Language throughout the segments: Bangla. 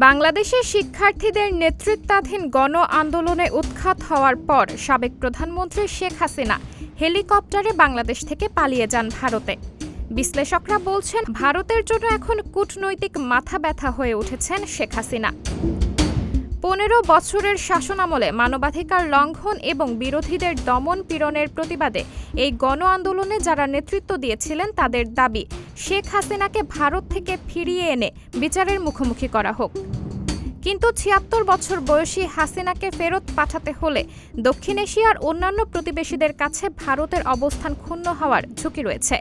বাংলাদেশের শিক্ষার্থীদের নেতৃত্বাধীন গণ আন্দোলনে উৎখাত হওয়ার পর সাবেক প্রধানমন্ত্রী শেখ হাসিনা হেলিকপ্টারে বাংলাদেশ থেকে পালিয়ে যান ভারতে। বিশ্লেষকরা বলছেন, ভারতের জন্য এখন কূটনৈতিক মাথা ব্যথা হয়ে উঠেছেন শেখ হাসিনা। ১৫ বছরের শাসনামলে মানবাধিকার লঙ্ঘন এবং বিরোধীদের দমন পীড়নের প্রতিবাদে এই গণ আন্দোলনে যারা নেতৃত্ব দিয়েছিলেন তাদের দাবি শেখ হাসিনাকে ভারত থেকে ফিরিয়ে এনে বিচারের মুখোমুখি করা হোক। কিন্তু ৭৬ বছর বয়সী হাসিনাকে ফেরত পাঠাতে হলে দক্ষিণ এশিয়ার অন্যান্য প্রতিবেশীদের কাছে ভারতের অবস্থান ক্ষুণ্ণ হওয়ার ঝুঁকি রয়েছে।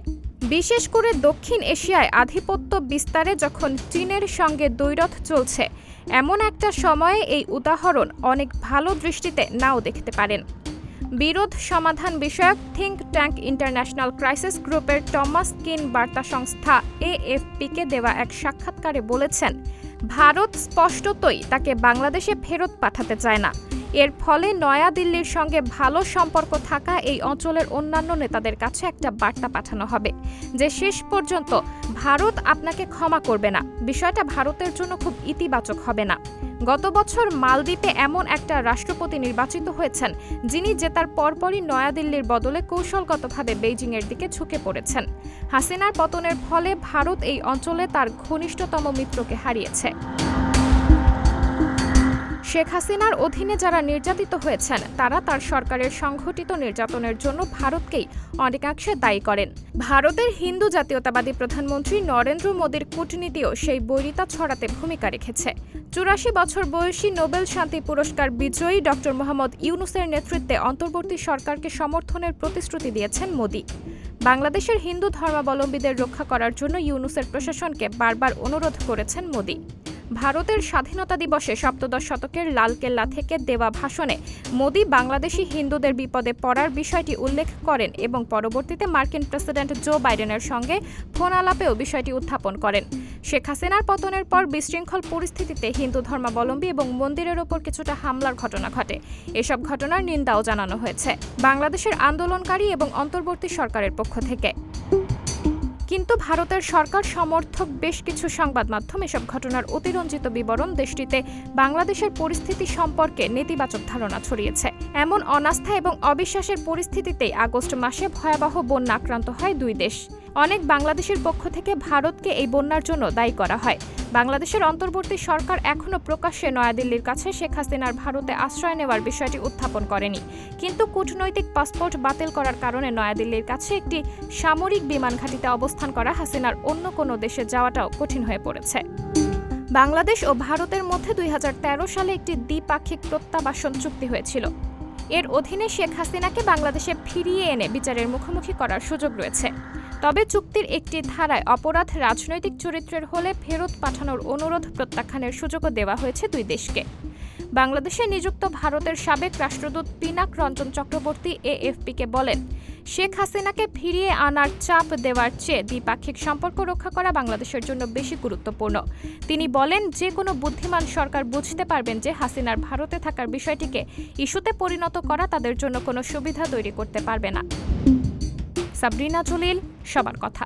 বিশেষ করে দক্ষিণ এশিয়ায় আধিপত্য বিস্তারে যখন চীনের সঙ্গে দ্বৈরথ চলছে, এমন একটা সময়ে এই উদাহরণ অনেক ভালো দৃষ্টিতে নাও দেখতে পারেন। বিরোধ সমাধান বিষয়ক থিঙ্ক ট্যাঙ্ক ইন্টারন্যাশনাল ক্রাইসিস গ্রুপের টমাস কিন বার্তা সংস্থা এএফপিকে দেওয়া এক সাক্ষাৎকারে বলেছেন, ভারত স্পষ্টতই তাকে বাংলাদেশে ফেরত পাঠাতে চায় না। এর ফলে নয়াদিল্লির সঙ্গে ভালো সম্পর্ক থাকা এই অঞ্চলের অন্যান্য নেতাদের কাছে একটা বার্তা পাঠানো হবে যে শেষ পর্যন্ত ভারত আপনাকে ক্ষমা করবে না। বিষয়টা ভারতের জন্য খুব ইতিবাচক হবে না। গত বছর মালদ্বীপে এমন একটা রাষ্ট্রপতি নির্বাচিত হয়েছেন যিনি জেতার পরপরই নয়াদিল্লির বদলে কৌশলগতভাবে বেইজিংয়ের দিকে ঝুঁকে পড়েছেন। হাসিনার পতনের ফলে ভারত এই অঞ্চলে তার ঘনিষ্ঠতম মিত্রকে হারিয়েছে। শেখ হাসিনার অধীনে যারা নির্যাতিত হয়েছেন তারা তার সরকারের সংঘটিত নির্যাতনের জন্য ভারতকেই অনেকাংশে দায়ী করেন। ভারতের হিন্দু জাতীয়তাবাদী প্রধানমন্ত্রী নরেন্দ্র মোদীর কূটনীতিও সেই বৈরিতা ছড়াতে ভূমিকা রেখেছে। ৮৪ বছর বয়সী নোবেল শান্তি পুরস্কার বিজয়ী ড. মোহাম্মদ ইউনূসের নেতৃত্বে অন্তর্বর্তী সরকারকে সমর্থনের প্রতিশ্রুতি দিয়েছেন মোদী। বাংলাদেশের হিন্দু ধর্মাবলম্বীদের রক্ষা করার জন্য ইউনূসের প্রশাসনকে বারবার অনুরোধ করেছেন মোদী। ভারতের স্বাধীনতা দিবসে সপ্তদশ শতকের লালকেল্লা থেকে দেওয়া ভাষণে মোদী বাংলাদেশি হিন্দুদের বিপদে পড়ার বিষয়টি উল্লেখ করেন এবং পরবর্তীতে মার্কিন প্রেসিডেন্ট জো বাইডেনের সঙ্গে ফোন আলাপেও বিষয়টি উত্থাপন করেন। শেখ হাসিনার পতনের পর বিশৃঙ্খল পরিস্থিতিতে হিন্দু ধর্মাবলম্বী এবং মন্দিরের ওপর কিছুটা হামলার ঘটনা ঘটে। এসব ঘটনার নিন্দাও জানানো হয়েছে বাংলাদেশের আন্দোলনকারী এবং অন্তর্বর্তী সরকারের পক্ষ থেকে। কিন্তু ভারতের সরকার সমর্থক বেশ কিছু সংবাদ মাধ্যম এসব ঘটনার অতিরঞ্জিত বিবরণ দেশটিতে বাংলাদেশের পরিস্থিতি সম্পর্কে নেতিবাচক ধারণা ছড়িয়েছে। এমন অনাস্থা এবং অবিশ্বাসের পরিস্থিতিতেই আগস্ট মাসে ভয়াবহ বন্যা আক্রান্ত হয় দুই দেশ। অনেক বাংলাদেশের পক্ষ থেকে ভারতকে এই বন্যার জন্য দায়ী করা হয়। বাংলাদেশের অন্তর্বর্তী সরকার এখনও প্রকাশ্যে নয়াদিল্লির কাছে শেখ হাসিনার ভারতে আশ্রয় নেওয়ার বিষয়টি উত্থাপন করেনি। কিন্তু কূটনৈতিক পাসপোর্ট বাতিল করার কারণে নয়াদিল্লির কাছে একটি সামরিক বিমান ঘাঁটিতে অবস্থান করা হাসিনার অন্য কোনো দেশে যাওয়াটাও কঠিন হয়ে পড়েছে। বাংলাদেশ ও ভারতের মধ্যে ২০১৩ সালে একটি দ্বিপাক্ষিক প্রত্যাবাসন চুক্তি হয়েছিল। এর অধীনে শেখ হাসিনাকে বাংলাদেশে ফিরিয়ে এনে বিচারের মুখোমুখি করার সুযোগ রয়েছে। তবে চুক্তির একটি ধারায় অপরাধ রাজনৈতিক চরিত্রের হলে ফেরত পাঠানোর অনুরোধ প্রত্যাখ্যানের সুযোগও দেওয়া হয়েছে দুই দেশকে। বাংলাদেশে নিযুক্ত ভারতের সাবেক রাষ্ট্রদূত পিনাক রঞ্জন চক্রবর্তী এএফপিকে বলেন, শেখ হাসিনাকে ফিরিয়ে আনার চাপ দেওয়ার চেয়ে দ্বিপাক্ষিক সম্পর্ক রক্ষা করা বাংলাদেশের জন্য বেশি গুরুত্বপূর্ণ। তিনি বলেন, যে কোনো বুদ্ধিমান সরকার বুঝতে পারবেন যে হাসিনার ভারতে থাকার বিষয়টিকে ইস্যুতে পরিণত করা তাদের জন্য কোনো সুবিধা তৈরি করতে পারবে না। সাবরিনা জলিল, সবার কথা।